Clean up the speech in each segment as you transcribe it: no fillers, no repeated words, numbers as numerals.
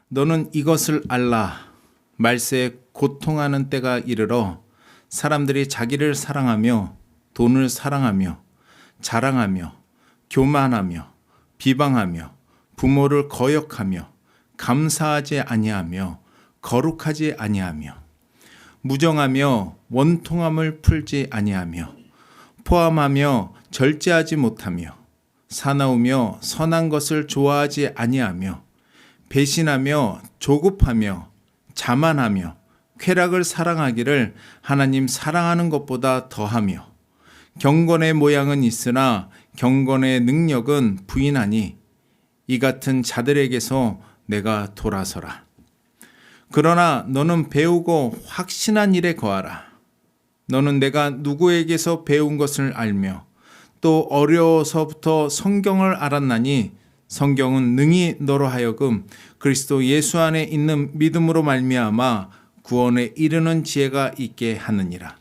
너는 이것을 알라. 말세에 고통하는 때가 이르러 사람들이 자기를 사랑하며 돈을 사랑하며 자랑하며 교만하며 비방하며 부모를 거역하며 감사하지 아니하며 거룩하지 아니하며 무정하며 원통함을 풀지 아니하며 포함하며 절제하지 못하며 사나우며 선한 것을 좋아하지 아니하며 배신하며 조급하며 자만하며 쾌락을 사랑하기를 하나님 사랑하는 것보다 더하며 경건의 모양은 있으나 경건의 능력은 부인하니 이 같은 자들에게서 내가 돌아서라. 그러나 너는 배우고 확신한 일에 거하라. 너는 내가 누구에게서 배운 것을 알며 또 어려서부터 성경을 알았나니 성경은 능히 너로 하여금 그리스도 예수 안에 있는 믿음으로 말미암아 구원에 이르는 지혜가 있게 하느니라.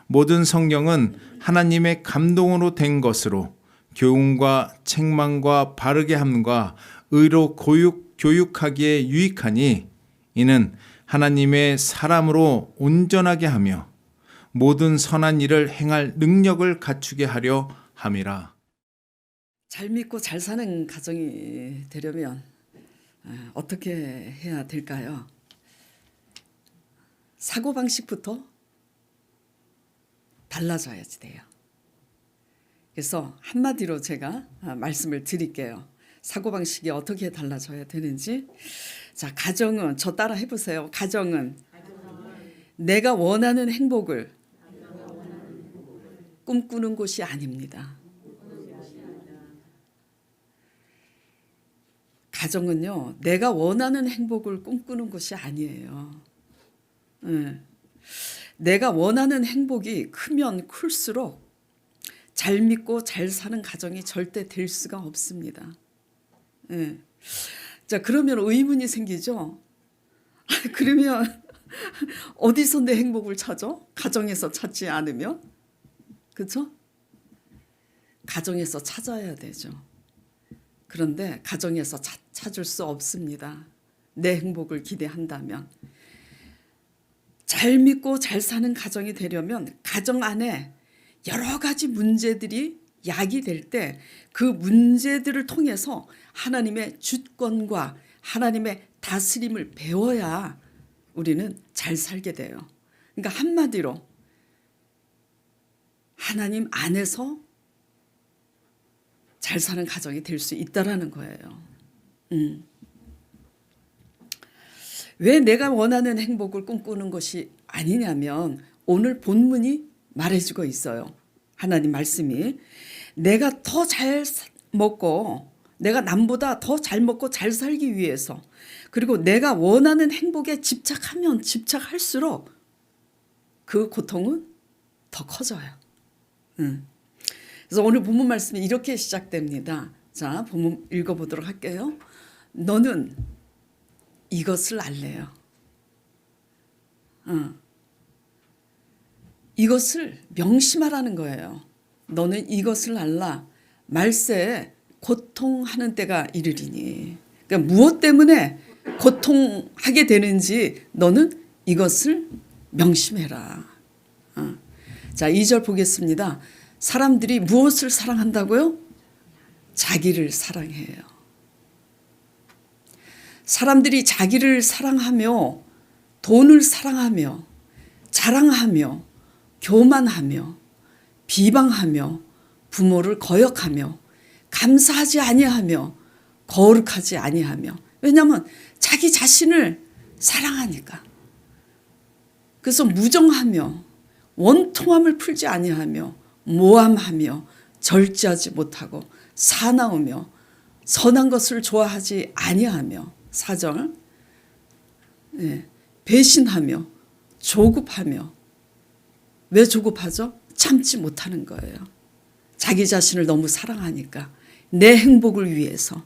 모든 성경은 하나님의 감동으로 된 것으로 교훈과 책망과 바르게 함과 의로 교육하기에 유익하니 이는 하나님의 사람으로 온전하게 하며 모든 선한 일을 행할 능력을 갖추게 하려 함이라. 잘 믿고 잘 사는 가정이 되려면 어떻게 해야 될까요? 사고방식부터 달라져야지 돼요. 그래서 한마디로 제가 말씀을 드릴게요. 사고방식이 어떻게 달라져야 되는지. 자, 가정은, 저 따라 해보세요. 가정은 내가 원하는 행복을 꿈꾸는 곳이 아닙니다. 가정은요, 내가 원하는 행복을 꿈꾸는 것이 아니에요. 내가 원하는 행복이 크면 클수록 잘 믿고 잘 사는 가정이 절대 될 수가 없습니다. 자, 그러면 의문이 생기죠. 그러면 어디서 내 행복을 찾아? 가정에서 찾지 않으면? 그렇죠? 가정에서 찾아야 되죠. 그런데 가정에서 찾을 수 없습니다. 내 행복을 기대한다면. 잘 믿고 잘 사는 가정이 되려면 가정 안에 여러 가지 문제들이 야기될 때 그 문제들을 통해서 하나님의 주권과 하나님의 다스림을 배워야 우리는 잘 살게 돼요. 그러니까 한마디로 하나님 안에서 잘 사는 가정이 될 수 있다라는 거예요. 왜 내가 원하는 행복을 꿈꾸는 것이 아니냐면 오늘 본문이 말해주고 있어요. 하나님 말씀이 내가 더 잘 먹고 내가 남보다 더 잘 먹고 잘 살기 위해서 그리고 내가 원하는 행복에 집착하면 집착할수록 그 고통은 더 커져요. 그래서 오늘 본문 말씀이 이렇게 시작됩니다. 자, 본문 읽어보도록 할게요. 너는 이것을 알래요. 이것을 명심하라는 거예요. 너는 이것을 알라. 말세에 고통하는 때가 이르리니. 그러니까 무엇 때문에 고통하게 되는지 너는 이것을 명심해라. 자, 2절 보겠습니다. 사람들이 무엇을 사랑한다고요? 자기를 사랑해요. 사람들이 자기를 사랑하며 돈을 사랑하며 자랑하며 교만하며 비방하며 부모를 거역하며 감사하지 아니하며 거룩하지 아니하며 왜냐하면 자기 자신을 사랑하니까. 그래서 무정하며 원통함을 풀지 아니하며 모함하며 절제하지 못하고 사나우며 선한 것을 좋아하지 아니하며 4절 배신하며 조급하며 왜 조급하죠? 참지 못하는 거예요. 자기 자신을 너무 사랑하니까 내 행복을 위해서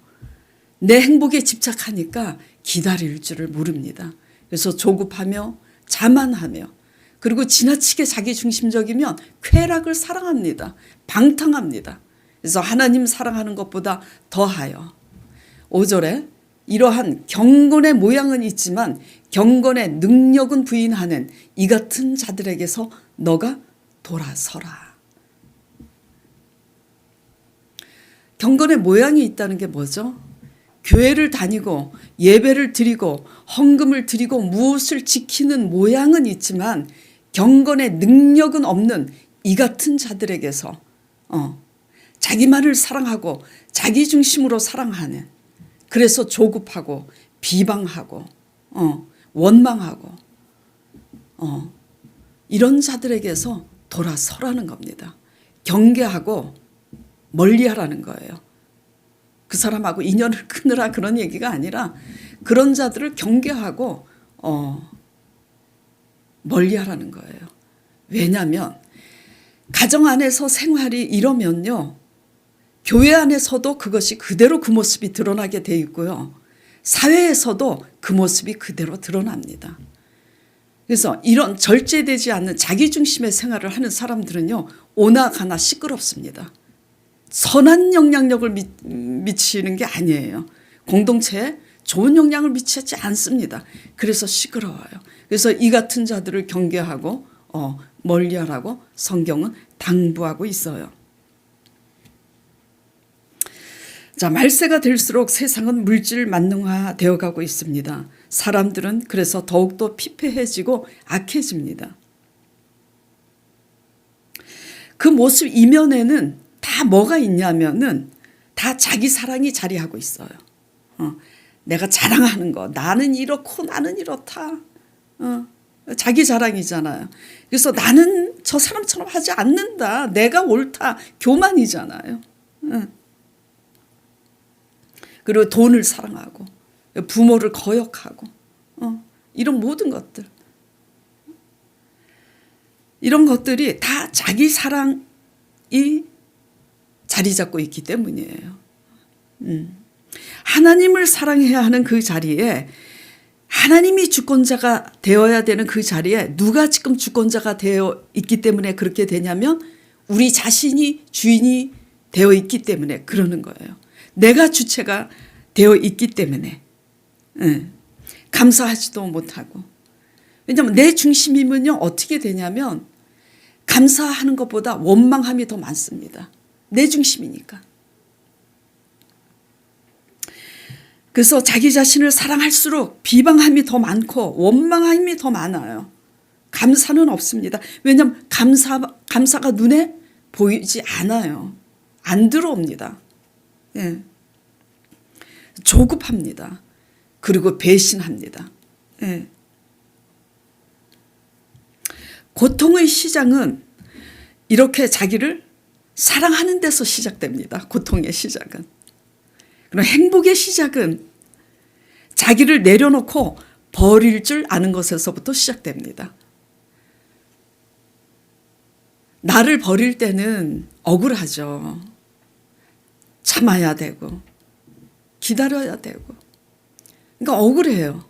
내 행복에 집착하니까 기다릴 줄을 모릅니다. 그래서 조급하며 자만하며 그리고 지나치게 자기중심적이면 쾌락을 사랑합니다. 방탕합니다. 그래서 하나님 사랑하는 것보다 더하여 5절에 이러한 경건의 모양은 있지만 경건의 능력은 부인하는 이 같은 자들에게서 너가 돌아서라. 경건의 모양이 있다는 게 뭐죠? 교회를 다니고 예배를 드리고 헌금을 드리고 무엇을 지키는 모양은 있지만 경건의 능력은 없는 이 같은 자들에게서 자기만을 사랑하고 자기 중심으로 사랑하는, 그래서 조급하고 비방하고 원망하고 이런 자들에게서 돌아서라는 겁니다. 경계하고 멀리하라는 거예요. 그 사람하고 인연을 끊으라 그런 얘기가 아니라 그런 자들을 경계하고 멀리하라는 거예요. 왜냐하면 가정 안에서 생활이 이러면요, 교회 안에서도 그것이 그대로 그 모습이 드러나게 돼 있고요, 사회에서도 그 모습이 그대로 드러납니다. 그래서 이런 절제되지 않는 자기 중심의 생활을 하는 사람들은요, 오나가나 시끄럽습니다. 선한 영향력을 미치는 게 아니에요. 공동체에 좋은 영향을 미치지 않습니다. 그래서 시끄러워요. 그래서 이 같은 자들을 경계하고 멀리하라고 성경은 당부하고 있어요. 자, 말세가 될수록 세상은 물질 만능화 되어가고 있습니다. 사람들은 그래서 더욱더 피폐해지고 악해집니다. 그 모습 이면에는 다 뭐가 있냐면은 다 자기 사랑이 자리하고 있어요. 내가 자랑하는 거, 나는 이렇고 나는 이렇다. 자기 자랑이잖아요. 그래서 나는 저 사람처럼 하지 않는다, 내가 옳다, 교만이잖아요. 그리고 돈을 사랑하고 부모를 거역하고 이런 모든 것들, 이런 것들이 다 자기 사랑이 자리 잡고 있기 때문이에요. 하나님을 사랑해야 하는 그 자리에, 하나님이 주권자가 되어야 되는 그 자리에 누가 지금 주권자가 되어 있기 때문에 그렇게 되냐면 우리 자신이 주인이 되어 있기 때문에 그러는 거예요. 내가 주체가 되어 있기 때문에 감사하지도 못하고. 왜냐하면 내 중심이면요, 어떻게 되냐면 감사하는 것보다 원망함이 더 많습니다. 내 중심이니까. 그래서 자기 자신을 사랑할수록 비방함이 더 많고 원망함이 더 많아요. 감사는 없습니다. 왜냐하면 감사가 눈에 보이지 않아요. 안 들어옵니다. 예. 조급합니다. 그리고 배신합니다. 예. 고통의 시작은 이렇게 자기를 사랑하는 데서 시작됩니다. 고통의 시작은. 그럼 행복의 시작은 자기를 내려놓고 버릴 줄 아는 것에서부터 시작됩니다. 나를 버릴 때는 억울하죠. 참아야 되고 기다려야 되고, 그러니까 억울해요.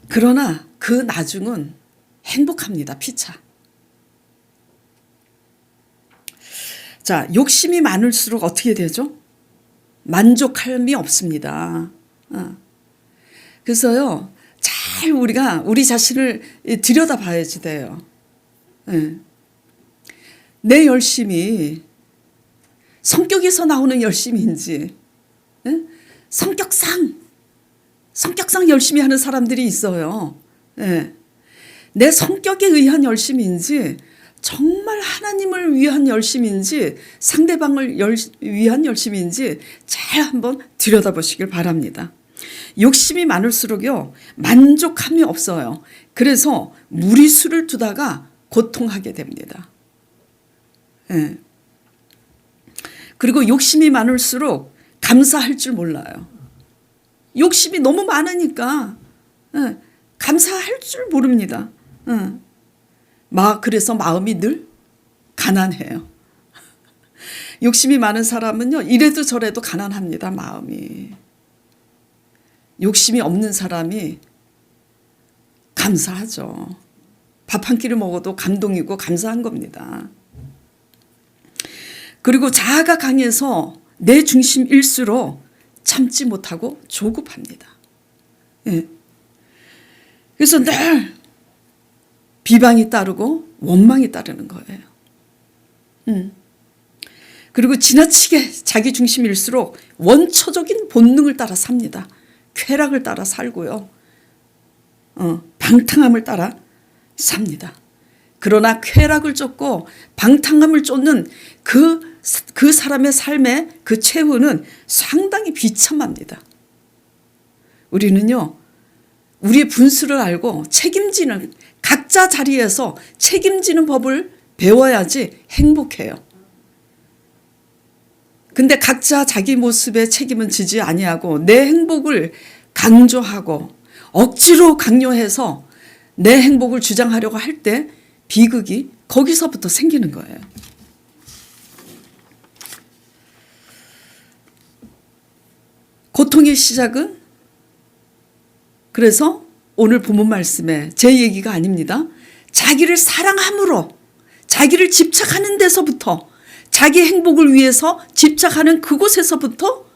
그러나 그 나중은 행복합니다. 피차. 자, 욕심이 많을수록 어떻게 되죠? 만족함이 없습니다. 그래서요, 잘 우리가 우리 자신을 들여다봐야지 돼요. 내 열심이 성격에서 나오는 열심인지, 성격상 열심히 하는 사람들이 있어요. 내 성격에 의한 열심인지, 정말 하나님을 위한 열심인지, 상대방을 위한 열심인지 잘 한번 들여다보시길 바랍니다. 욕심이 많을수록요, 만족함이 없어요. 그래서 무리수를 두다가 고통하게 됩니다. 그리고 욕심이 많을수록 감사할 줄 몰라요. 욕심이 너무 많으니까 감사할 줄 모릅니다. 그래서 마음이 늘 가난해요. 욕심이 많은 사람은요, 이래도 저래도 가난합니다. 마음이. 욕심이 없는 사람이 감사하죠. 밥 한 끼를 먹어도 감동이고 감사한 겁니다. 그리고 자아가 강해서 내 중심일수록 참지 못하고 조급합니다. 예. 그래서 늘 비방이 따르고 원망이 따르는 거예요. 그리고 지나치게 자기 중심일수록 원초적인 본능을 따라 삽니다. 쾌락을 따라 살고요. 방탕함을 따라 삽니다. 그러나 쾌락을 쫓고 방탕함을 쫓는 그 사람의 삶의 그 최후는 상당히 비참합니다. 우리는요, 우리의 분수를 알고 책임지는, 각자 자리에서 책임지는 법을 배워야지 행복해요. 근데 각자 자기 모습에 책임은 지지 아니하고 내 행복을 강조하고 억지로 강요해서 내 행복을 주장하려고 할 때 비극이 거기서부터 생기는 거예요. 고통의 시작은, 그래서 오늘 본문 말씀에 제 얘기가 아닙니다. 자기를 사랑함으로, 자기를 집착하는 데서부터, 자기 행복을 위해서 집착하는 그곳에서부터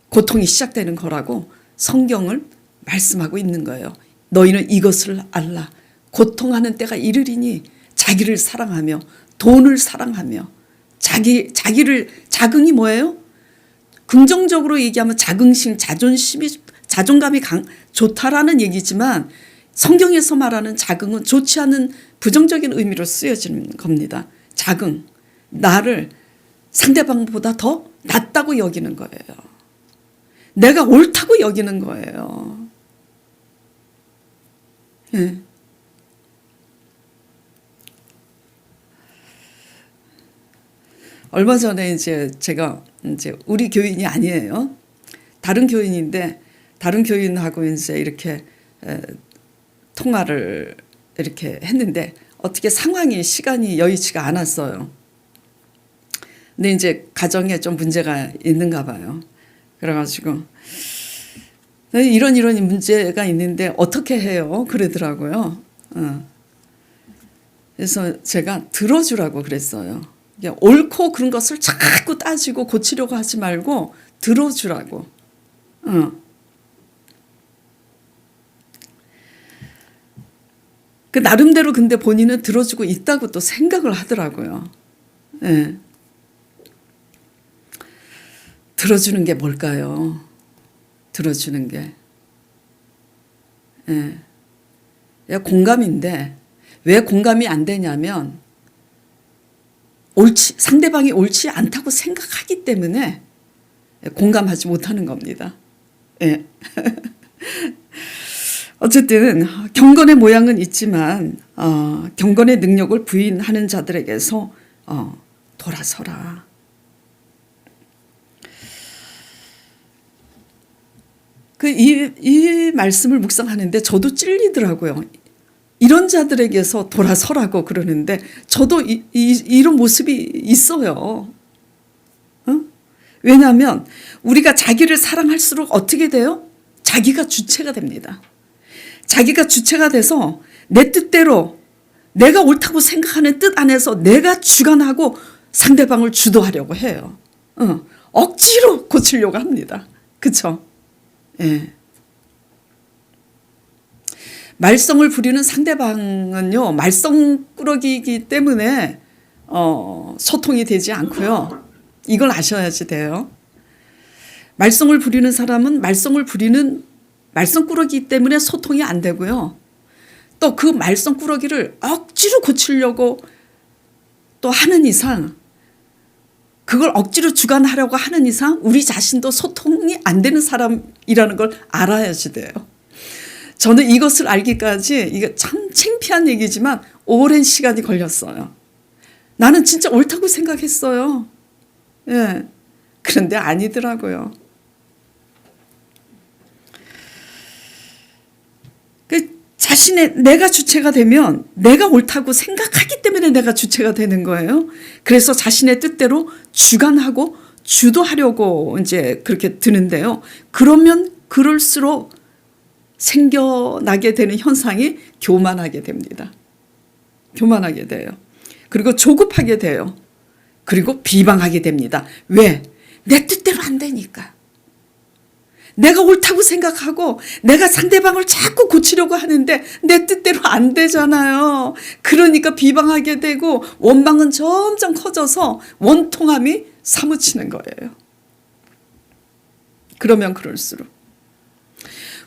고통이 시작되는 거라고 성경을 말씀하고 있는 거예요. 너희는 이것을 알라. 고통하는 때가 이르리니 자기를 사랑하며 돈을 사랑하며 자긍이 뭐예요? 긍정적으로 얘기하면 자긍심, 자존감이 좋다라는 얘기지만 성경에서 말하는 자긍은 좋지 않은 부정적인 의미로 쓰여지는 겁니다. 자긍, 나를 상대방보다 더 낫다고 여기는 거예요. 내가 옳다고 여기는 거예요. 예. 얼마 전에 제가 우리 교인이 아니에요. 다른 교인인데 다른 교인하고 이렇게 통화를 이렇게 했는데 어떻게 상황이 시간이 여의치가 않았어요. 근데 가정에 좀 문제가 있는가 봐요. 그래가지고 이런 문제가 있는데 어떻게 해요? 그러더라고요. 그래서 제가 들어주라고 그랬어요. 옳고 그런 것을 자꾸 따지고 고치려고 하지 말고 들어주라고. 그 나름대로 근데 본인은 들어주고 있다고 또 생각을 하더라고요. 예. 들어주는 게 뭘까요? 들어주는 게. 예. 공감인데 왜 공감이 안 되냐면 상대방이 옳지 않다고 생각하기 때문에 공감하지 못하는 겁니다. 예. 어쨌든 경건의 모양은 있지만 경건의 능력을 부인하는 자들에게서 돌아서라. 이 말씀을 묵상하는데 저도 찔리더라고요. 이런 자들에게서 돌아서라고 그러는데 저도 이런 모습이 있어요. 왜냐하면 우리가 자기를 사랑할수록 어떻게 돼요? 자기가 주체가 됩니다. 자기가 주체가 돼서 내 뜻대로 내가 옳다고 생각하는 뜻 안에서 내가 주관하고 상대방을 주도하려고 해요. 억지로 고치려고 합니다. 그렇죠? 예. 말썽을 부리는 상대방은요, 말썽꾸러기이기 때문에 소통이 되지 않고요. 이걸 아셔야지 돼요. 말썽을 부리는 사람은 말썽꾸러기 때문에 소통이 안 되고요. 또 그 말썽꾸러기를 억지로 고치려고 또 하는 이상, 그걸 억지로 주관하려고 하는 이상 우리 자신도 소통이 안 되는 사람이라는 걸 알아야지 돼요. 저는 이것을 알기까지 이게 참 창피한 얘기지만 오랜 시간이 걸렸어요. 나는 진짜 옳다고 생각했어요. 예. 그런데 아니더라고요. 내가 주체가 되면 내가 옳다고 생각하기 때문에 내가 주체가 되는 거예요. 그래서 자신의 뜻대로 주관하고 주도하려고 그렇게 드는데요. 그러면 그럴수록 생겨나게 되는 현상이 교만하게 됩니다. 교만하게 돼요. 그리고 조급하게 돼요. 그리고 비방하게 됩니다. 왜? 내 뜻대로 안 되니까. 내가 옳다고 생각하고 내가 상대방을 자꾸 고치려고 하는데 내 뜻대로 안 되잖아요. 그러니까 비방하게 되고 원망은 점점 커져서 원통함이 사무치는 거예요. 그러면 그럴수록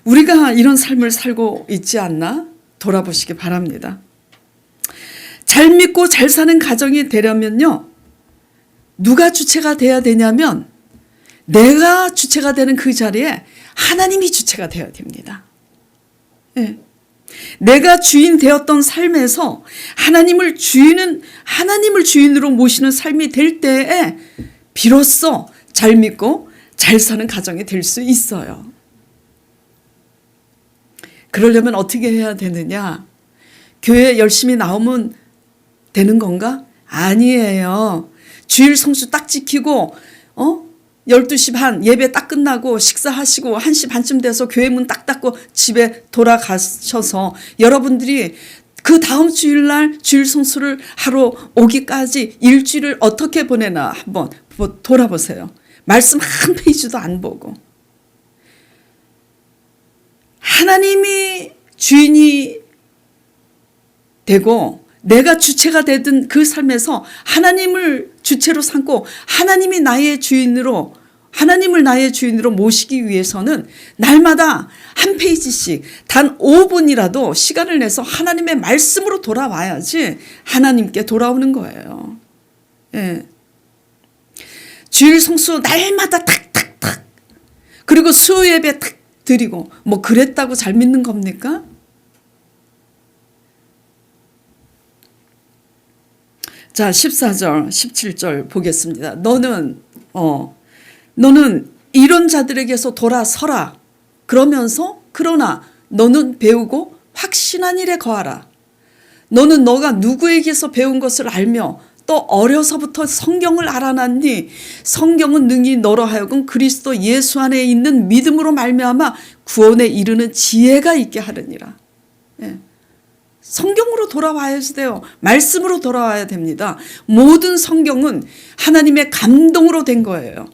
우리가 이런 삶을 살고 있지 않나 돌아보시기 바랍니다. 잘 믿고 잘 사는 가정이 되려면요, 누가 주체가 돼야 되냐면 내가 주체가 되는 그 자리에 하나님이 주체가 되어야 됩니다. 네. 내가 주인 되었던 삶에서 하나님을 주인으로 모시는 삶이 될 때에 비로소 잘 믿고 잘 사는 가정이 될 수 있어요. 그러려면 어떻게 해야 되느냐? 교회에 열심히 나오면 되는 건가? 아니에요. 주일 성수 딱 지키고 12시 반 예배 딱 끝나고 식사하시고 1시 반쯤 돼서 교회 문 딱 닫고 집에 돌아가셔서 여러분들이 그 다음 주일날 주일 성수를 하러 오기까지 일주일을 어떻게 보내나 한번 돌아보세요. 말씀 한 페이지도 안 보고. 하나님이 주인이 되고 내가 주체가 되든 그 삶에서 하나님을 주체로 삼고 하나님을 나의 주인으로 모시기 위해서는 날마다 한 페이지씩 단 5분이라도 시간을 내서 하나님의 말씀으로 돌아와야지 하나님께 돌아오는 거예요. 예. 주일 성수 날마다 탁탁탁 그리고 수요 예배 탁 드리고 뭐 그랬다고 잘 믿는 겁니까? 자, 14절, 17절 보겠습니다. 너는 이런 자들에게서 돌아서라. 그러나 너는 배우고 확신한 일에 거하라. 너는 너가 누구에게서 배운 것을 알며 또 어려서부터 성경을 알아놨니? 성경은 능히 너로 하여금 그리스도 예수 안에 있는 믿음으로 말미암아 구원에 이르는 지혜가 있게 하느니라. 예. 성경으로 돌아와야 돼요. 말씀으로 돌아와야 됩니다. 모든 성경은 하나님의 감동으로 된 거예요.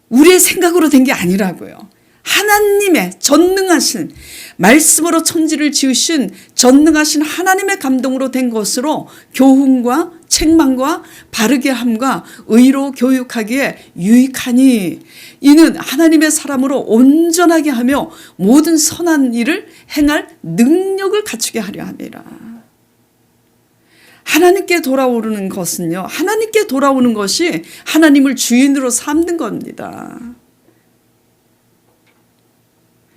우리의 생각으로 된 게 아니라고요. 하나님의 전능하신 말씀으로 천지를 지으신 전능하신 하나님의 감동으로 된 것으로 교훈과 책망과 바르게 함과 의로 교육하기에 유익하니 이는 하나님의 사람으로 온전하게 하며 모든 선한 일을 행할 능력을 갖추게 하려 함이라. 하나님께 돌아오는 것은요, 하나님께 돌아오는 것이 하나님을 주인으로 삼는 겁니다.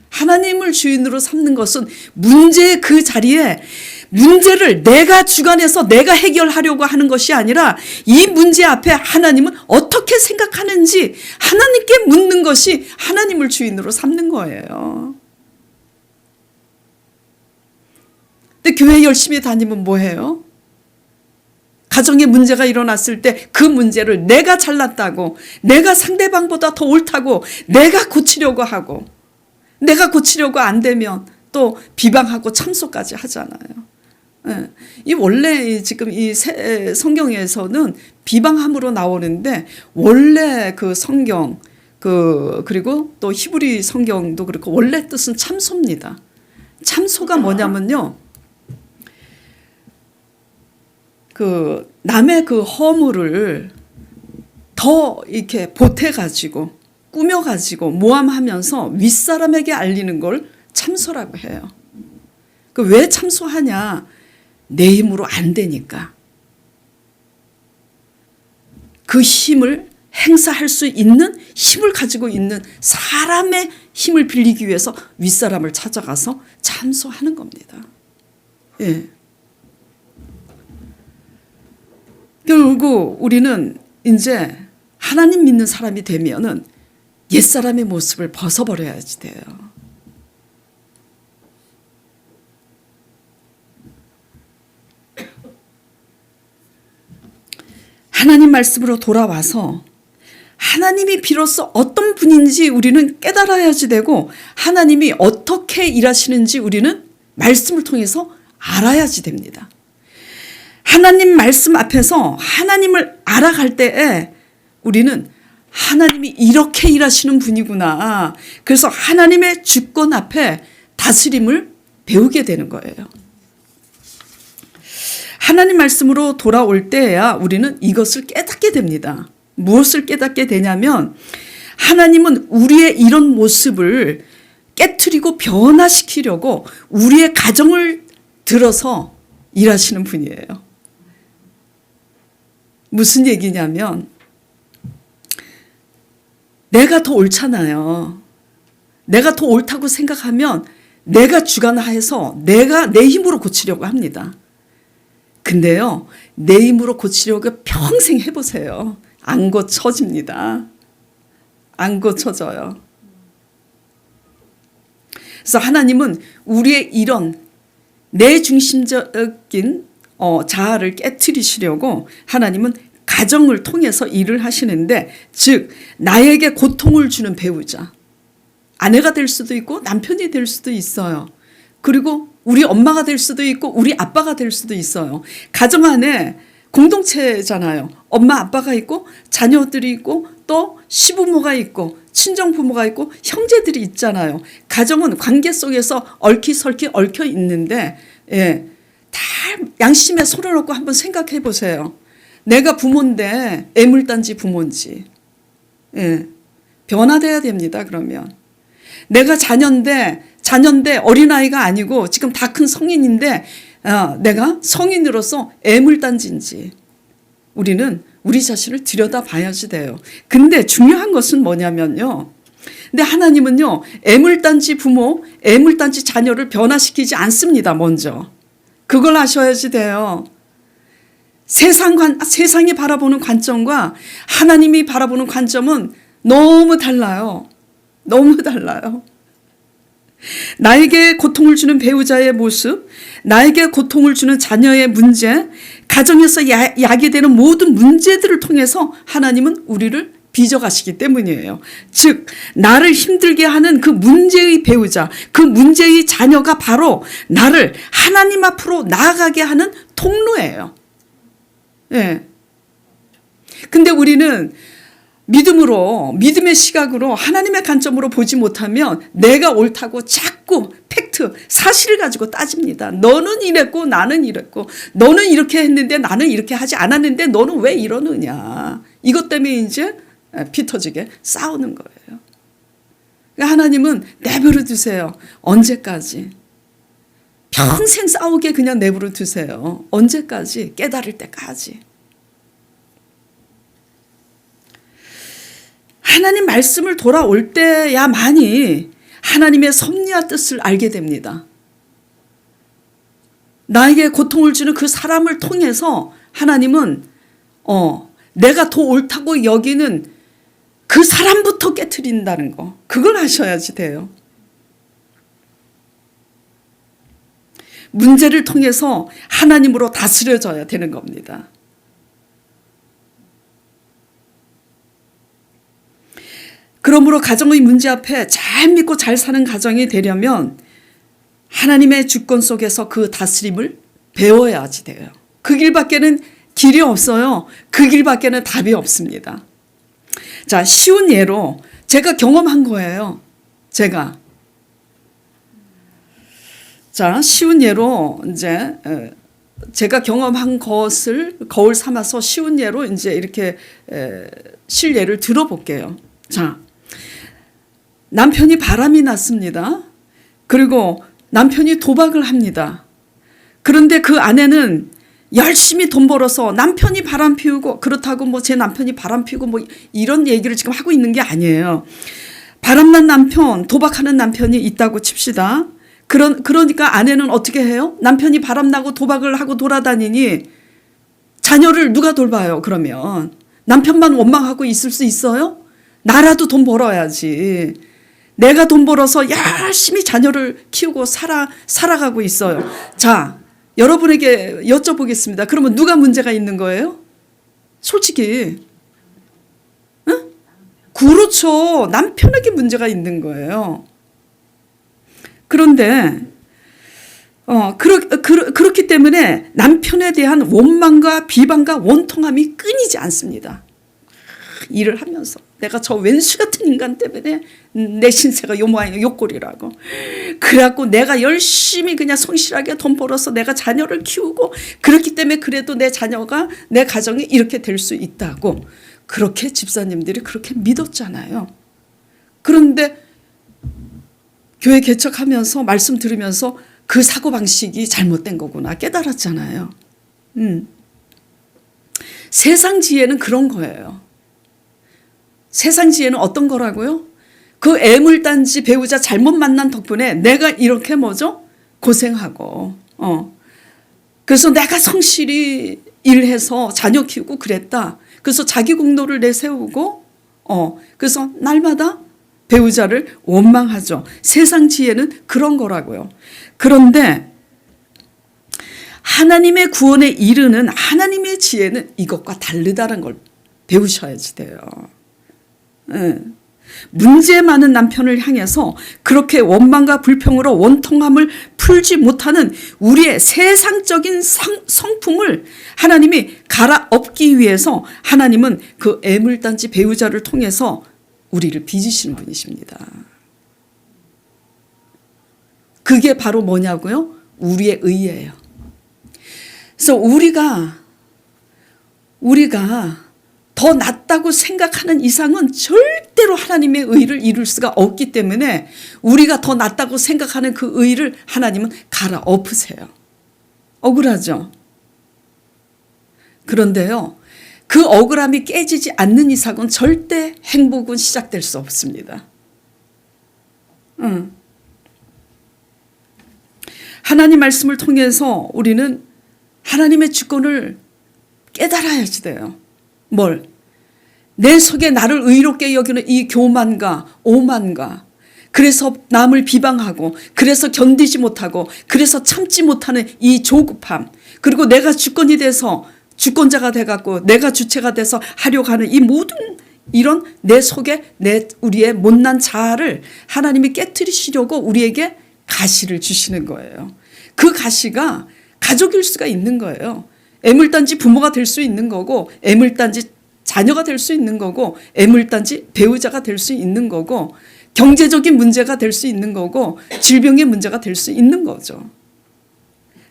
하나님을 주인으로 삼는 것은 문제의 그 자리에 문제를 내가 주관해서 내가 해결하려고 하는 것이 아니라 이 문제 앞에 하나님은 어떻게 생각하는지 하나님께 묻는 것이 하나님을 주인으로 삼는 거예요. 근데 교회 열심히 다니면 뭐해요? 가정에 문제가 일어났을 때 그 문제를 내가 잘났다고, 내가 상대방보다 더 옳다고, 내가 고치려고 하고, 내가 고치려고 안 되면 또 비방하고 참소까지 하잖아요. 예. 이 원래 지금 이 성경에서는 비방함으로 나오는데 원래 그 성경 그리고 또 히브리 성경도 그렇고 원래 뜻은 참소입니다. 참소가 뭐냐면요, 그 남의 그 허물을 더 이렇게 보태가지고 꾸며가지고 모함하면서 윗사람에게 알리는 걸 참소라고 해요. 그 왜 참소하냐? 내 힘으로 안 되니까. 그 힘을 행사할 수 있는 힘을 가지고 있는 사람의 힘을 빌리기 위해서 윗사람을 찾아가서 참소하는 겁니다. 예. 결국 우리는 이제 하나님 믿는 사람이 되면은 옛사람의 모습을 벗어버려야지 돼요. 하나님 말씀으로 돌아와서 하나님이 비로소 어떤 분인지 우리는 깨달아야지 되고 하나님이 어떻게 일하시는지 우리는 말씀을 통해서 알아야지 됩니다. 하나님 말씀 앞에서 하나님을 알아갈 때에 우리는 하나님이 이렇게 일하시는 분이구나. 그래서 하나님의 주권 앞에 다스림을 배우게 되는 거예요. 하나님 말씀으로 돌아올 때야 우리는 이것을 깨닫게 됩니다. 무엇을 깨닫게 되냐면 하나님은 우리의 이런 모습을 깨트리고 변화시키려고 우리의 가정을 들어서 일하시는 분이에요. 무슨 얘기냐면 내가 더 옳잖아요. 내가 더 옳다고 생각하면 내가 주관하여서 내가 내 힘으로 고치려고 합니다. 근데요, 내 힘으로 고치려고 평생 해보세요. 안 고쳐집니다. 안 고쳐져요. 그래서 하나님은 우리의 이런 내 중심적인 자아를 깨트리시려고 하나님은 가정을 통해서 일을 하시는데, 즉 나에게 고통을 주는 배우자, 아내가 될 수도 있고 남편이 될 수도 있어요. 그리고 우리 엄마가 될 수도 있고 우리 아빠가 될 수도 있어요. 가정 안에 공동체잖아요. 엄마 아빠가 있고 자녀들이 있고 또 시부모가 있고 친정부모가 있고 형제들이 있잖아요. 가정은 관계 속에서 얽히설키 얽혀 있는데, 다 양심에 손을 얹고 한번 생각해 보세요. 내가 부모인데 애물단지 부모인지, 변화돼야 됩니다. 그러면 내가 자녀인데 어린아이가 아니고 지금 다 큰 성인인데 내가 성인으로서 애물단지인지 우리는 우리 자신을 들여다봐야지 돼요. 근데 중요한 것은 뭐냐면요. 근데 하나님은요, 애물단지 부모, 애물단지 자녀를 변화시키지 않습니다. 먼저 그걸 아셔야지 돼요. 세상이 바라보는 관점과 하나님이 바라보는 관점은 너무 달라요. 너무 달라요. 나에게 고통을 주는 배우자의 모습, 나에게 고통을 주는 자녀의 문제, 가정에서 야기되는 모든 문제들을 통해서 하나님은 우리를 빚어가시기 때문이에요. 즉 나를 힘들게 하는 그 문제의 배우자, 그 문제의 자녀가 바로 나를 하나님 앞으로 나아가게 하는 통로예요. 근데 우리는 믿음의 시각으로 하나님의 관점으로 보지 못하면 내가 옳다고 자꾸 팩트, 사실을 가지고 따집니다. 너는 이랬고 나는 이랬고, 너는 이렇게 했는데 나는 이렇게 하지 않았는데 너는 왜 이러느냐. 이것 때문에 이제 피 터지게 싸우는 거예요. 그러니까 하나님은 내버려 두세요. 언제까지? 평생 싸우게 그냥 내버려 두세요. 언제까지? 깨달을 때까지. 하나님 말씀을 돌아올 때야만이 하나님의 섭리와 뜻을 알게 됩니다. 나에게 고통을 주는 그 사람을 통해서 하나님은 내가 더 옳다고 여기는 그 사람부터 깨트린다는 거, 그걸 아셔야지 돼요. 문제를 통해서 하나님으로 다스려져야 되는 겁니다. 그러므로 가정의 문제 앞에 잘 믿고 잘 사는 가정이 되려면 하나님의 주권 속에서 그 다스림을 배워야지 돼요. 그 길밖에는 길이 없어요. 그 길밖에는 답이 없습니다. 자, 쉬운 예로 제가 경험한 거예요. 제가 쉬운 예로 이제 제가 경험한 것을 거울 삼아서 쉬운 예로 이제 이렇게 실례를 들어볼게요. 자, 남편이 바람이 났습니다. 그리고 남편이 도박을 합니다. 그런데 그 아내는 열심히 돈 벌어서 남편이 바람 피우고, 그렇다고 뭐 제 남편이 바람 피우고 뭐 이런 얘기를 지금 하고 있는 게 아니에요. 바람난 남편, 도박하는 남편이 있다고 칩시다. 그러니까 아내는 어떻게 해요? 남편이 바람나고 도박을 하고 돌아다니니 자녀를 누가 돌봐요? 그러면 남편만 원망하고 있을 수 있어요? 나라도 돈 벌어야지. 내가 돈 벌어서 열심히 자녀를 키우고 살아가고 있어요. 자, 여러분에게 여쭤보겠습니다. 그러면 누가 문제가 있는 거예요? 솔직히. 응? 그렇죠. 남편에게 문제가 있는 거예요. 그런데 그렇기 때문에 남편에 대한 원망과 비방과 원통함이 끊이지 않습니다. 일을 하면서 내가 저 왼수 같은 인간 때문에 내 신세가 요 모양이야, 요 꼴이라고. 그래갖고 내가 열심히 그냥 성실하게 돈 벌어서 내가 자녀를 키우고 그렇기 때문에 그래도 내 자녀가 내 가정이 이렇게 될 수 있다고 그렇게 집사님들이 그렇게 믿었잖아요. 그런데 교회 개척하면서 말씀 들으면서 그 사고방식이 잘못된 거구나 깨달았잖아요. 세상 지혜는 그런 거예요. 세상 지혜는 어떤 거라고요? 그 애물단지 배우자 잘못 만난 덕분에 내가 이렇게 뭐죠? 고생하고 그래서 내가 성실히 일해서 자녀 키우고 그랬다. 그래서 자기 공로를 내세우고 그래서 날마다 배우자를 원망하죠. 세상 지혜는 그런 거라고요. 그런데 하나님의 구원에 이르는 하나님의 지혜는 이것과 다르다는 걸 배우셔야지 돼요. 문제 많은 남편을 향해서 그렇게 원망과 불평으로 원통함을 풀지 못하는 우리의 세상적인 성품을 하나님이 갈아엎기 위해서 하나님은 그 애물단지 배우자를 통해서 우리를 빚으시는 분이십니다. 그게 바로 뭐냐고요? 우리의 의예요. 그래서 우리가 더 낫다고 생각하는 이상은 절대로 하나님의 의를 이룰 수가 없기 때문에 우리가 더 낫다고 생각하는 그 의를 하나님은 갈아엎으세요. 억울하죠? 그런데요, 그 억울함이 깨지지 않는 이상은 절대 행복은 시작될 수 없습니다. 하나님 말씀을 통해서 우리는 하나님의 주권을 깨달아야지 돼요. 뭘? 내 속에 나를 의롭게 여기는 이 교만과 오만과 그래서 남을 비방하고 그래서 견디지 못하고 그래서 참지 못하는 이 조급함 그리고 내가 주권이 돼서 주권자가 돼갖고 내가 주체가 돼서 하려고 하는 이 모든 이런 내 속에 우리의 못난 자아를 하나님이 깨트리시려고 우리에게 가시를 주시는 거예요. 그 가시가 가족일 수가 있는 거예요. 애물단지 부모가 될 수 있는 거고 애물단지 자녀가 될 수 있는 거고 애물단지 배우자가 될 수 있는 거고 경제적인 문제가 될 수 있는 거고 질병의 문제가 될 수 있는 거죠.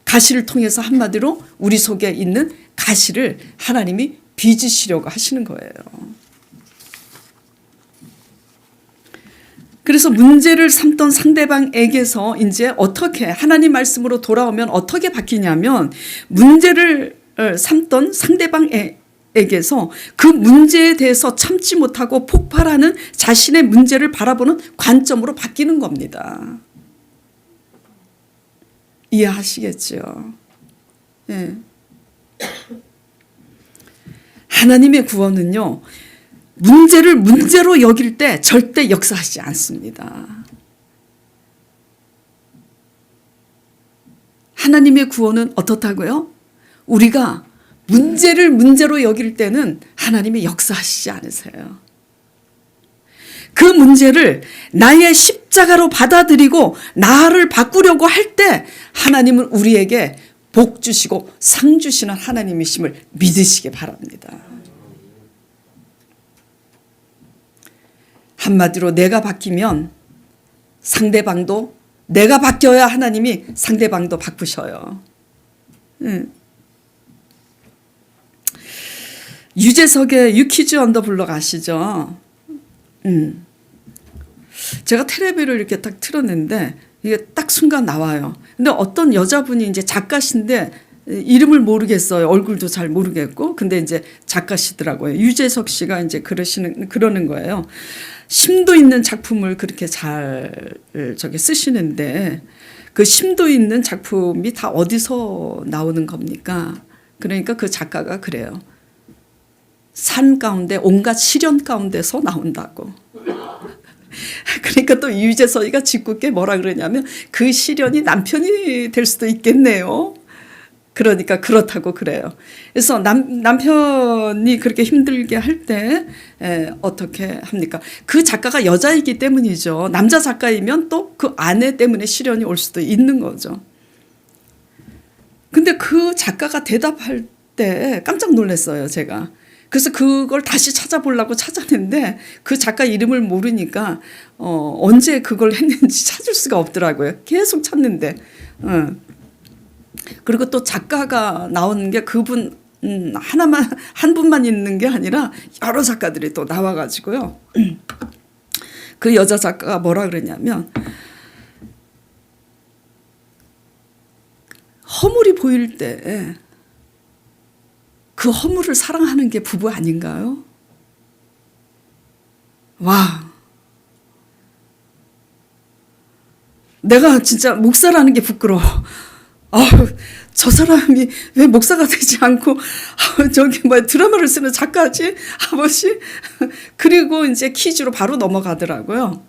가시를 통해서 한마디로 우리 속에 있는 가시를 하나님이 빚으시려고 하시는 거예요. 그래서 문제를 삼던 상대방에게서 이제 어떻게 하나님 말씀으로 돌아오면 어떻게 바뀌냐면 문제를 삼던 상대방에게서 그 문제에 대해서 참지 못하고 폭발하는 자신의 문제를 바라보는 관점으로 바뀌는 겁니다. 이해하시겠죠? 예. 하나님의 구원은요. 문제를 문제로 여길 때 절대 역사하지 않습니다. 하나님의 구원은 어떻다고요? 우리가 문제를 문제로 여길 때는 하나님이 역사하시지 않으세요. 그 문제를 나의 십자가로 받아들이고 나를 바꾸려고 할 때 하나님은 우리에게 복 주시고 상 주시는 하나님이심을 믿으시기 바랍니다. 한마디로 내가 바뀌면 상대방도 내가 바뀌어야 하나님이 상대방도 바꾸셔요. 유재석의 유키즈 언 더 블록 아시죠? 제가 텔레비를 이렇게 딱 틀었는데 이게 딱 순간 나와요. 근데 어떤 여자분이 이제 작가신데 이름을 모르겠어요. 얼굴도 잘 모르겠고. 근데 이제 작가시더라고요. 유재석 씨가 이제 그러는 거예요. 심도 있는 작품을 그렇게 잘 쓰시는데 그 심도 있는 작품이 다 어디서 나오는 겁니까? 그러니까 그 작가가 그래요. 산 가운데 온갖 시련 가운데서 나온다고. 그러니까 또 유재석이가 짓궂게 뭐라 그러냐면 그 시련이 남편이 될 수도 있겠네요. 그러니까 그렇다고 그래요. 그래서 남편이 그렇게 힘들게 할 때 어떻게 합니까? 그 작가가 여자이기 때문이죠. 남자 작가이면 또 그 아내 때문에 시련이 올 수도 있는 거죠. 근데 그 작가가 대답할 때 깜짝 놀랐어요, 제가. 그래서 그걸 다시 찾아보려고 찾았는데 그 작가 이름을 모르니까 언제 그걸 했는지 찾을 수가 없더라고요. 계속 찾는데. 그리고 또 작가가 나오는 게 그분 하나만 한 분만 있는 게 아니라 여러 작가들이 또 나와가지고요. 그 여자 작가가 뭐라 그러냐면 허물이 보일 때 그 허물을 사랑하는 게 부부 아닌가요? 와, 내가 진짜 목사라는 게 부끄러워. 저 사람이 왜 목사가 되지 않고 저기 뭐 드라마를 쓰는 작가지 아버지. 그리고 이제 퀴즈로 바로 넘어가더라고요.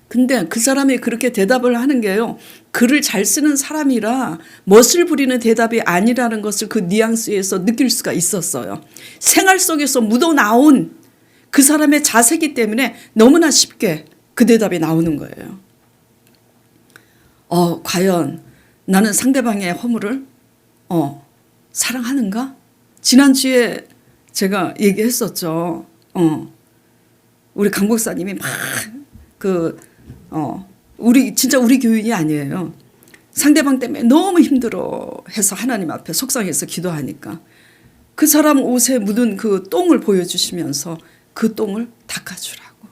근데 그 사람이 그렇게 대답을 하는 게요, 글을 잘 쓰는 사람이라 멋을 부리는 대답이 아니라는 것을 그 뉘앙스에서 느낄 수가 있었어요. 생활 속에서 묻어나온 그 사람의 자세기 때문에 너무나 쉽게 그 대답이 나오는 거예요. 과연 나는 상대방의 허물을 사랑하는가? 지난주에 제가 얘기했었죠. 우리 강 목사님이 막 진짜 우리 교인이 아니에요. 상대방 때문에 너무 힘들어 해서 하나님 앞에 속상해서 기도하니까 그 사람 옷에 묻은 그 똥을 보여주시면서 그 똥을 닦아주라고.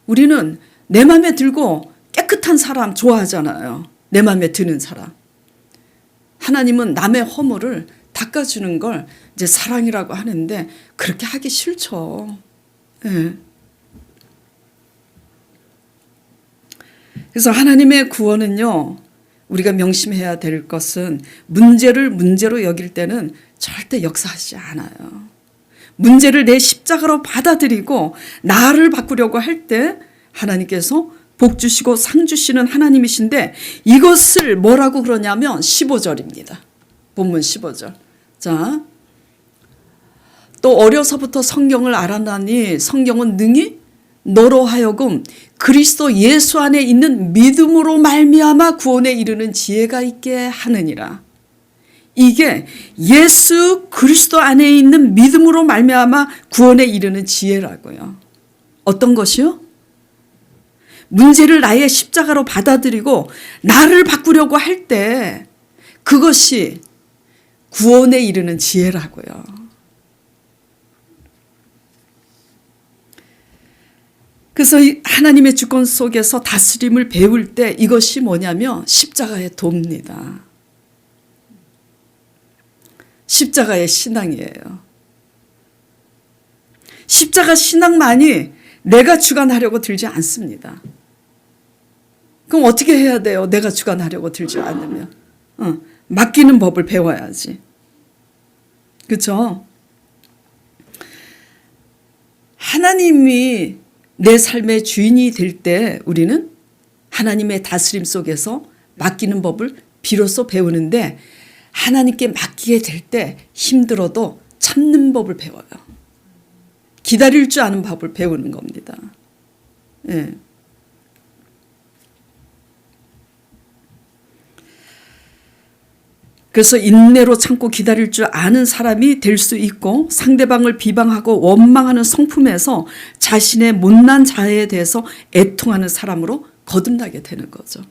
우리는 내 맘에 들고 깨끗한 사람 좋아하잖아요. 내 맘에 드는 사람. 하나님은 남의 허물을 닦아주는 걸 이제 사랑이라고 하는데 그렇게 하기 싫죠. 네. 그래서 하나님의 구원은요, 우리가 명심해야 될 것은 문제를 문제로 여길 때는 절대 역사하지 않아요. 문제를 내 십자가로 받아들이고 나를 바꾸려고 할 때 하나님께서 복 주시고 상 주시는 하나님이신데 이것을 뭐라고 그러냐면 15절입니다. 본문 15절. 자, 또 어려서부터 성경을 알아나니 성경은 능히 너로 하여금 그리스도 예수 안에 있는 믿음으로 말미암아 구원에 이르는 지혜가 있게 하느니라. 이게 예수 그리스도 안에 있는 믿음으로 말미암아 구원에 이르는 지혜라고요. 어떤 것이요? 문제를 나의 십자가로 받아들이고 나를 바꾸려고 할 때 그것이 구원에 이르는 지혜라고요. 그래서 하나님의 주권 속에서 다스림을 배울 때 이것이 뭐냐면 십자가의 도입니다. 십자가의 신앙이에요. 십자가 신앙만이 내가 주관하려고 들지 않습니다. 그럼 어떻게 해야 돼요? 내가 주관하려고 들지 않으면. 맡기는 법을 배워야지. 그렇죠? 하나님이 내 삶의 주인이 될 때 우리는 하나님의 다스림 속에서 맡기는 법을 비로소 배우는데 하나님께 맡기게 될 때 힘들어도 참는 법을 배워요. 기다릴 줄 아는 법을 배우는 겁니다. 예. 그래서 인내로 참고 기다릴 줄 아는 사람이 될 수 있고 상대방을 비방하고 원망하는 성품에서 자신의 못난 자아에 대해서 애통하는 사람으로 거듭나게 되는 거죠.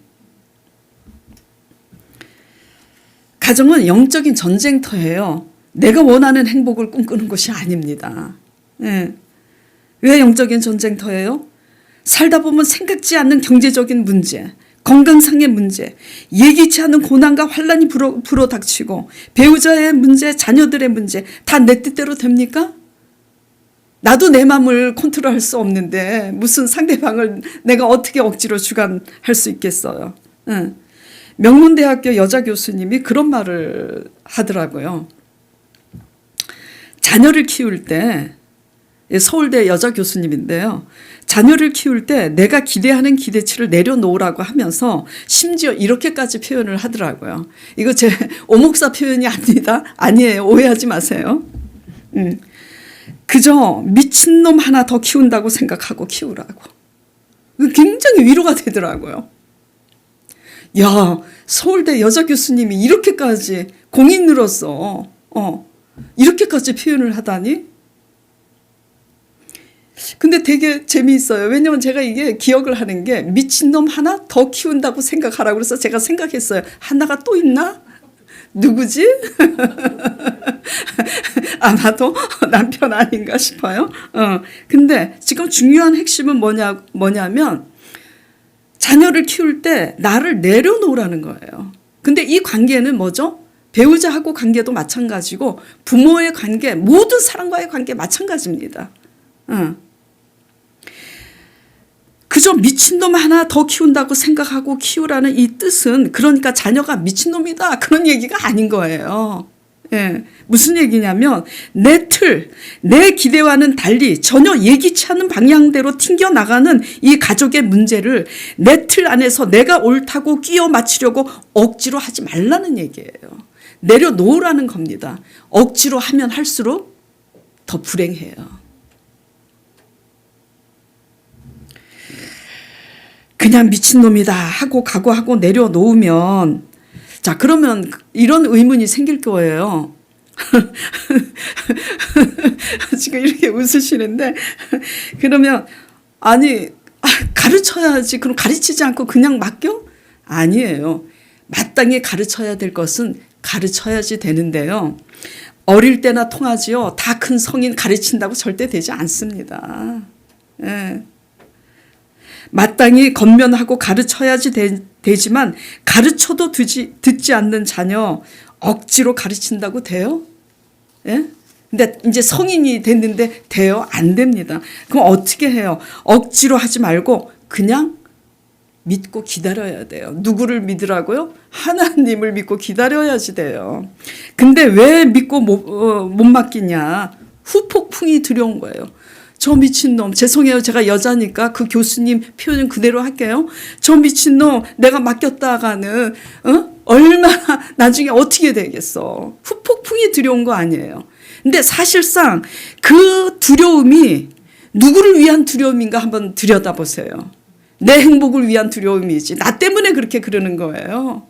가정은 영적인 전쟁터예요. 내가 원하는 행복을 꿈꾸는 것이 아닙니다. 네. 왜 영적인 전쟁터예요? 살다 보면 생각지 않는 경제적인 문제, 건강상의 문제, 예기치 않은 고난과 환난이 불어닥치고 배우자의 문제, 자녀들의 문제 다 내 뜻대로 됩니까? 나도 내 마음을 컨트롤할 수 없는데 무슨 상대방을 내가 어떻게 억지로 주관할 수 있겠어요. 명문대학교 여자 교수님이 그런 말을 하더라고요. 자녀를 키울 때, 서울대 여자 교수님인데요. 자녀를 키울 때 내가 기대하는 기대치를 내려놓으라고 하면서 심지어 이렇게까지 표현을 하더라고요. 이거 제 오목사 표현이 아닙니다. 아니에요. 오해하지 마세요. 그저 미친놈 하나 더 키운다고 생각하고 키우라고. 굉장히 위로가 되더라고요. 야, 서울대 여자 교수님이 이렇게까지 공인으로서 이렇게까지 표현을 하다니? 근데 되게 재미있어요. 왜냐면 제가 이게 기억을 하는 게 미친놈 하나 더 키운다고 생각하라고 그래서 제가 생각했어요. 하나가 또 있나? 누구지? 아마도 남편 아닌가 싶어요. 근데 지금 중요한 핵심은 뭐냐면 자녀를 키울 때 나를 내려놓으라는 거예요. 근데 이 관계는 뭐죠? 배우자하고 관계도 마찬가지고 부모의 관계, 모든 사람과의 관계 마찬가지입니다. 그저 미친놈 하나 더 키운다고 생각하고 키우라는 이 뜻은 그러니까 자녀가 미친놈이다 그런 얘기가 아닌 거예요. 예, 무슨 얘기냐면 내 틀, 내 기대와는 달리 전혀 예기치 않은 방향대로 튕겨나가는 이 가족의 문제를 내 틀 안에서 내가 옳다고 끼워 맞추려고 억지로 하지 말라는 얘기예요. 내려놓으라는 겁니다. 억지로 하면 할수록 더 불행해요. 그냥 미친놈이다 하고 각오하고 내려놓으면 자 그러면 이런 의문이 생길 거예요. 지금 이렇게 웃으시는데 그러면 아니 가르쳐야지 그럼 가르치지 않고 그냥 맡겨? 아니에요. 마땅히 가르쳐야 될 것은 가르쳐야지 되는데요. 어릴 때나 통하지요. 다 큰 성인 가르친다고 절대 되지 않습니다. 예. 마땅히 건면하고 가르쳐야지 되지만 가르쳐도 듣지 않는 자녀 억지로 가르친다고 돼요? 예? 근데 이제 성인이 됐는데 돼요? 안 됩니다. 그럼 어떻게 해요? 억지로 하지 말고 그냥 믿고 기다려야 돼요. 누구를 믿으라고요? 하나님을 믿고 기다려야지 돼요. 근데 왜 믿고 못 맡기냐? 후폭풍이 두려운 거예요. 저 미친놈, 죄송해요. 제가 여자니까 그 교수님 표현 그대로 할게요. 저 미친놈 내가 맡겼다가는 얼마나 나중에 어떻게 되겠어. 후폭풍이 두려운 거 아니에요. 근데 사실상 그 두려움이 누구를 위한 두려움인가 한번 들여다보세요. 내 행복을 위한 두려움이지. 나 때문에 그렇게 그러는 거예요.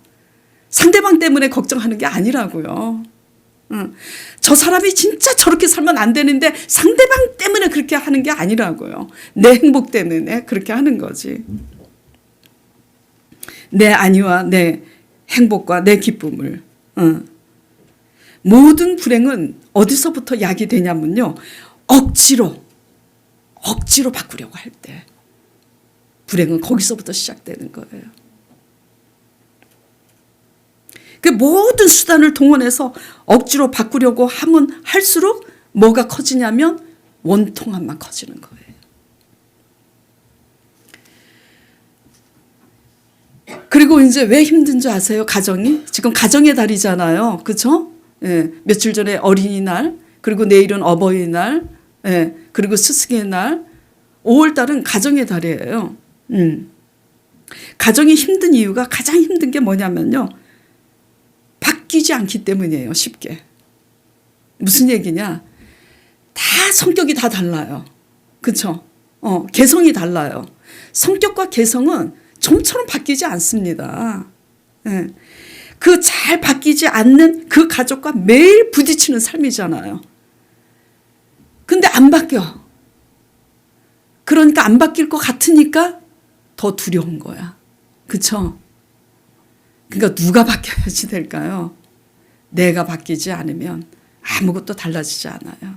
상대방 때문에 걱정하는 게 아니라고요. 저 사람이 진짜 저렇게 살면 안 되는데 상대방 때문에 그렇게 하는 게 아니라고요. 내 행복 때문에 그렇게 하는 거지. 내 안위와 내 행복과 내 기쁨을. 모든 불행은 어디서부터 야기되냐면요. 억지로 바꾸려고 할 때. 불행은 거기서부터 시작되는 거예요. 그 모든 수단을 동원해서 억지로 바꾸려고 하면 할수록 뭐가 커지냐면 원통함만 커지는 거예요. 그리고 이제 왜 힘든 줄 아세요? 가정이? 지금 가정의 달이잖아요. 그렇죠? 예, 며칠 전에 어린이날, 그리고 내일은 어버이날, 예, 그리고 스승의 날, 5월 달은 가정의 달이에요. 가정이 힘든 이유가 가장 힘든 게 뭐냐면요. 바뀌지 않기 때문이에요. 쉽게. 무슨 얘기냐. 다 성격이 다 달라요. 그렇죠? 개성이 달라요. 성격과 개성은 좀처럼 바뀌지 않습니다. 네. 그 잘 바뀌지 않는 그 가족과 매일 부딪히는 삶이잖아요. 근데 안 바뀌어. 그러니까 안 바뀔 것 같으니까 더 두려운 거야. 그렇죠? 그러니까 누가 바뀌어야지 될까요? 내가 바뀌지 않으면 아무것도 달라지지 않아요.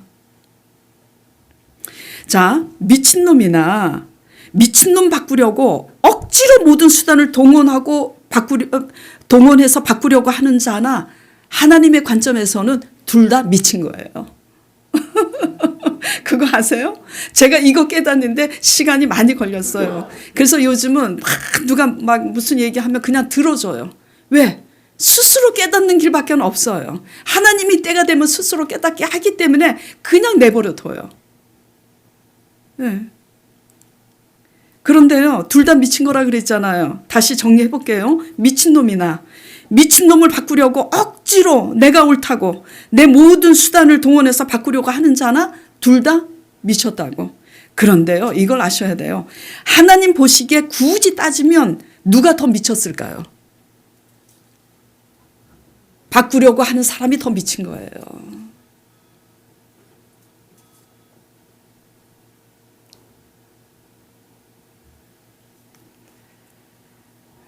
자, 미친놈이나 미친놈 바꾸려고 억지로 모든 수단을 동원해서 바꾸려고 하는 자나 하나님의 관점에서는 둘 다 미친 거예요. 그거 아세요? 제가 이거 깨닫는데 시간이 많이 걸렸어요. 그래서 요즘은 누가 무슨 얘기하면 그냥 들어줘요. 왜? 스스로 깨닫는 길밖에 없어요. 하나님이 때가 되면 스스로 깨닫게 하기 때문에 그냥 내버려 둬요. 네. 그런데요, 둘 다 미친 거라 그랬잖아요. 다시 정리해 볼게요. 미친놈이나 미친놈을 바꾸려고 억지로 내가 옳다고 내 모든 수단을 동원해서 바꾸려고 하는 자나 둘 다 미쳤다고. 그런데요, 이걸 아셔야 돼요. 하나님 보시기에 굳이 따지면 누가 더 미쳤을까요? 바꾸려고 하는 사람이 더 미친 거예요.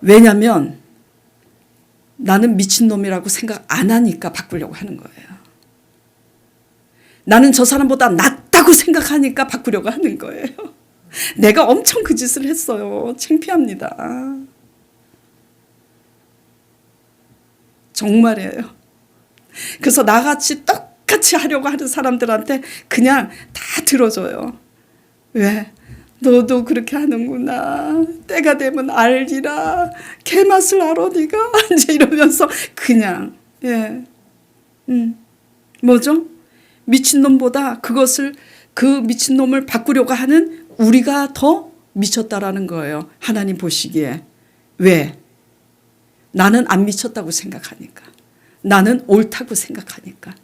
왜냐하면 나는 미친놈이라고 생각 안 하니까 바꾸려고 하는 거예요. 나는 저 사람보다 낫다고 생각하니까 바꾸려고 하는 거예요. 내가 엄청 그 짓을 했어요. 창피합니다. 정말이에요. 그래서 나같이 똑같이 하려고 하는 사람들한테 그냥 다 들어줘요. 왜? 너도 그렇게 하는구나. 때가 되면 알리라. 개맛을 알아 네가. 이제 이러면서 그냥 뭐죠? 미친놈보다 그 미친놈을 바꾸려고 하는 우리가 더 미쳤다라는 거예요. 하나님 보시기에. 왜? 나는 안 미쳤다고 생각하니까. 나는 옳다고 생각하니까.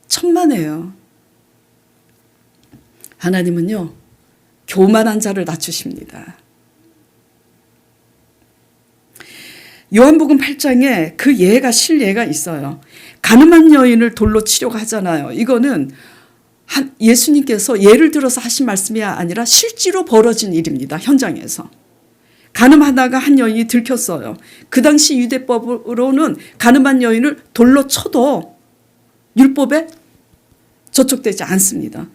천만에요. 하나님은요, 교만한 자를 낮추십니다. 요한복음 8장에 그 예가 실예가 있어요. 가늠한 여인을 돌로 치려고 하잖아요. 이거는 예수님께서 예를 들어서 하신 말씀이 아니라 실제로 벌어진 일입니다. 현장에서. 가늠하다가 한 여인이 들켰어요. 그 당시 유대법으로는 가늠한 여인을 돌로 쳐도 율법에 저촉되지 않습니다.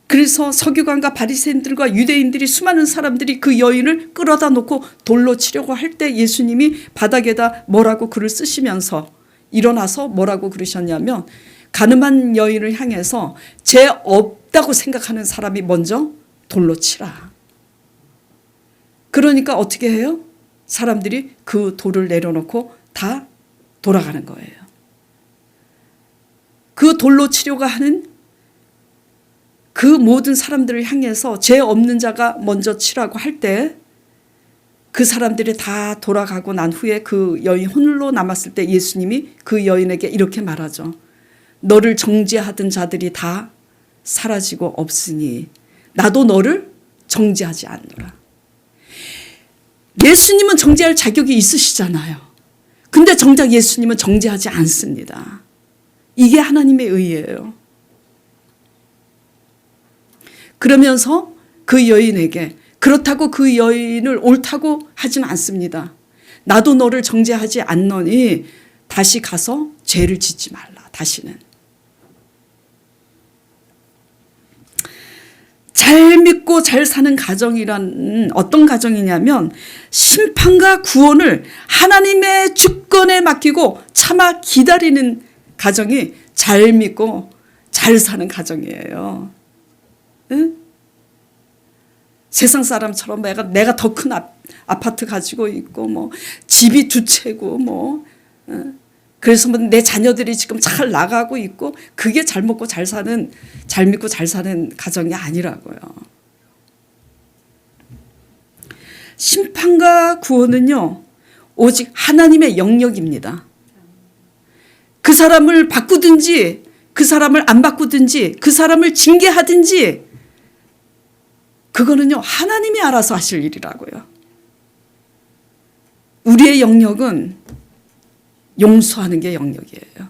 그래서 서기관과 바리새인들과 유대인들이 수많은 사람들이 그 여인을 끌어다 놓고 돌로 치려고 할 때 예수님이 바닥에다 뭐라고 글을 쓰시면서 일어나서 뭐라고 그러셨냐면 가늠한 여인을 향해서 죄 없다고 생각하는 사람이 먼저 돌로 치라. 그러니까 어떻게 해요? 사람들이 그 돌을 내려놓고 다 돌아가는 거예요. 그 돌로 치려고 하는 그 모든 사람들을 향해서 죄 없는 자가 먼저 치라고 할 때 그 사람들이 다 돌아가고 난 후에 그 여인 홀로 남았을 때 예수님이 그 여인에게 이렇게 말하죠. 너를 정죄하던 자들이 다 사라지고 없으니 나도 너를 정죄하지 않노라. 예수님은 정죄할 자격이 있으시잖아요. 근데 정작 예수님은 정죄하지 않습니다. 이게 하나님의 의예요. 그러면서 그 여인에게 그렇다고 그 여인을 옳다고 하진 않습니다. 나도 너를 정죄하지 않노니 다시 가서 죄를 짓지 말라. 다시는. 잘 믿고 잘 사는 가정이란 어떤 가정이냐면 심판과 구원을 하나님의 주권에 맡기고 참아 기다리는 가정이 잘 믿고 잘 사는 가정이에요. 응? 세상 사람처럼 내가 더 큰 아파트 가지고 있고 뭐 집이 두 채고 뭐 그래서 뭐 내 자녀들이 지금 잘 나가고 있고 그게 잘 먹고 잘 믿고 잘 사는 가정이 아니라고요. 심판과 구원은요 오직 하나님의 영역입니다. 그 사람을 바꾸든지 그 사람을 안 바꾸든지 그 사람을 징계하든지 그거는요 하나님이 알아서 하실 일이라고요. 우리의 영역은 용서하는 게 영역이에요.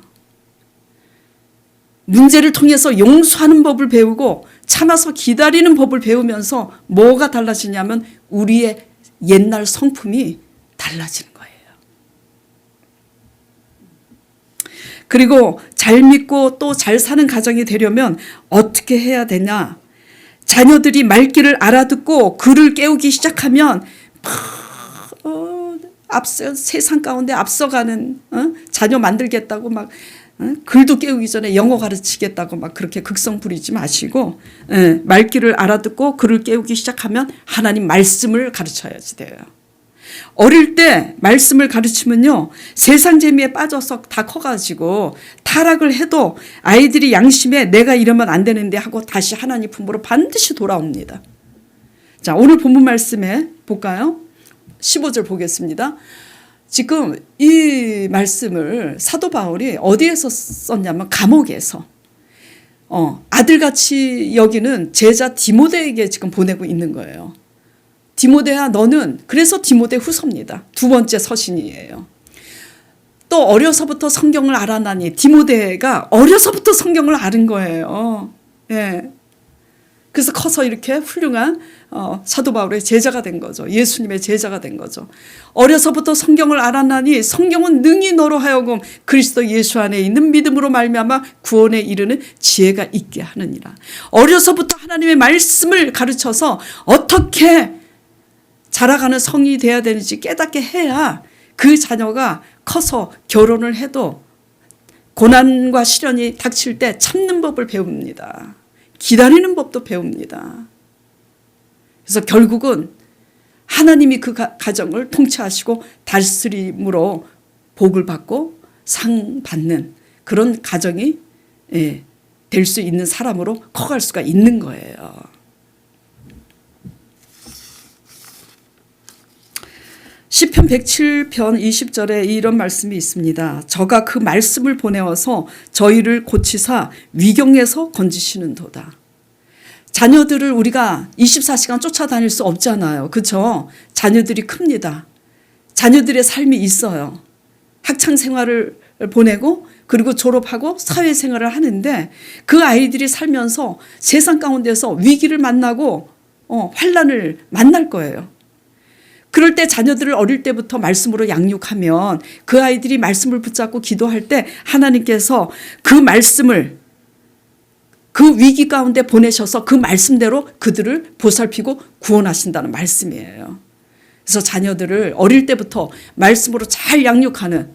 문제를 통해서 용서하는 법을 배우고 참아서 기다리는 법을 배우면서 뭐가 달라지냐면 우리의 옛날 성품이 달라지는 거예요. 그리고 잘 믿고 또 잘 사는 가정이 되려면 어떻게 해야 되냐? 자녀들이 말귀를 알아듣고 글을 깨우기 시작하면 세상 가운데 앞서가는 자녀 만들겠다고 막 글도 깨우기 전에 영어 가르치겠다고 막 그렇게 극성 부리지 마시고 말귀를 알아듣고 글을 깨우기 시작하면 하나님 말씀을 가르쳐야지 돼요. 어릴 때 말씀을 가르치면요 세상 재미에 빠져서 다 커가지고 타락을 해도 아이들이 양심에 내가 이러면 안 되는데 하고 다시 하나님 품으로 반드시 돌아옵니다. 자, 오늘 본문 말씀에 볼까요? 15절 보겠습니다. 지금 이 말씀을 사도 바울이 어디에서 썼냐면 감옥에서 아들같이 여기는 제자 디모데에게 지금 보내고 있는 거예요. 디모데야 너는 그래서 디모데 후서입니다. 두 번째 서신이에요. 또 어려서부터 성경을 알아나니 디모데가 어려서부터 성경을 아는 거예요. 예. 그래서 커서 이렇게 훌륭한 사도 바울의 제자가 된 거죠. 예수님의 제자가 된 거죠. 어려서부터 성경을 알아나니 성경은 능히 너로 하여금 그리스도 예수 안에 있는 믿음으로 말미암아 구원에 이르는 지혜가 있게 하느니라. 어려서부터 하나님의 말씀을 가르쳐서 어떻게 자라가는 성이 돼야 되는지 깨닫게 해야 그 자녀가 커서 결혼을 해도 고난과 시련이 닥칠 때 참는 법을 배웁니다. 기다리는 법도 배웁니다. 그래서 결국은 하나님이 그 가정을 통치하시고 다스림으로 복을 받고 상 받는 그런 가정이 될 수 있는 사람으로 커갈 수가 있는 거예요. 시편 107편 20절에 이런 말씀이 있습니다. 저가 그 말씀을 보내어서 저희를 고치사 위경에서 건지시는도다. 자녀들을 우리가 24시간 쫓아다닐 수 없잖아요. 그렇죠? 자녀들이 큽니다. 자녀들의 삶이 있어요. 학창 생활을 보내고 그리고 졸업하고 사회생활을 하는데 그 아이들이 살면서 세상 가운데서 위기를 만나고 환난을 만날 거예요. 그럴 때 자녀들을 어릴 때부터 말씀으로 양육하면 그 아이들이 말씀을 붙잡고 기도할 때 하나님께서 그 말씀을 그 위기 가운데 보내셔서 그 말씀대로 그들을 보살피고 구원하신다는 말씀이에요. 그래서 자녀들을 어릴 때부터 말씀으로 잘 양육하는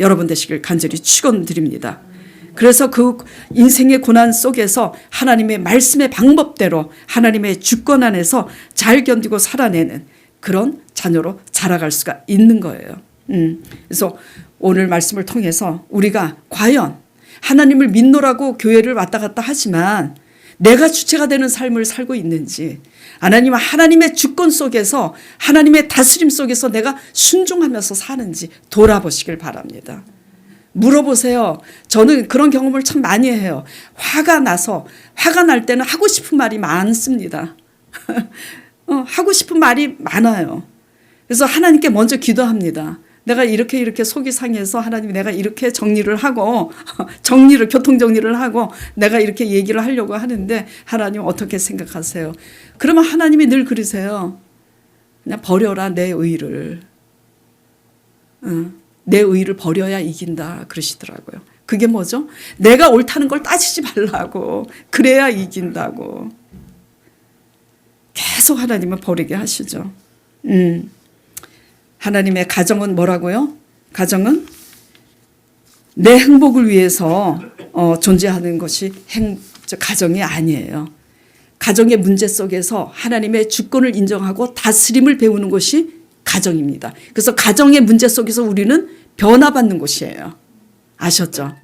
여러분 되시길 간절히 축원드립니다. 그래서 그 인생의 고난 속에서 하나님의 말씀의 방법대로 하나님의 주권 안에서 잘 견디고 살아내는 그런 자녀로 자라갈 수가 있는 거예요. 그래서 오늘 말씀을 통해서 우리가 과연 하나님을 믿노라고 교회를 왔다 갔다 하지만 내가 주체가 되는 삶을 살고 있는지, 하나님의 주권 속에서 하나님의 다스림 속에서 내가 순종하면서 사는지 돌아보시길 바랍니다. 물어보세요. 저는 그런 경험을 참 많이 해요. 화가 날 때는 하고 싶은 말이 많습니다. 하고 싶은 말이 많아요. 그래서 하나님께 먼저 기도합니다. 내가 이렇게 속이 상해서 하나님 내가 이렇게 정리를 하고 교통 정리를 하고 내가 이렇게 얘기를 하려고 하는데 하나님 어떻게 생각하세요? 그러면 하나님이 늘 그러세요. 그냥 버려라 내 의를. 내 의를 버려야 이긴다 그러시더라고요. 그게 뭐죠? 내가 옳다는 걸 따지지 말라고. 그래야 이긴다고. 계속 하나님은 버리게 하시죠. 하나님의 가정은 뭐라고요? 가정은 내 행복을 위해서 존재하는 것이 가정이 아니에요. 가정의 문제 속에서 하나님의 주권을 인정하고 다스림을 배우는 것이 가정입니다. 그래서 가정의 문제 속에서 우리는 변화받는 곳이에요. 아셨죠?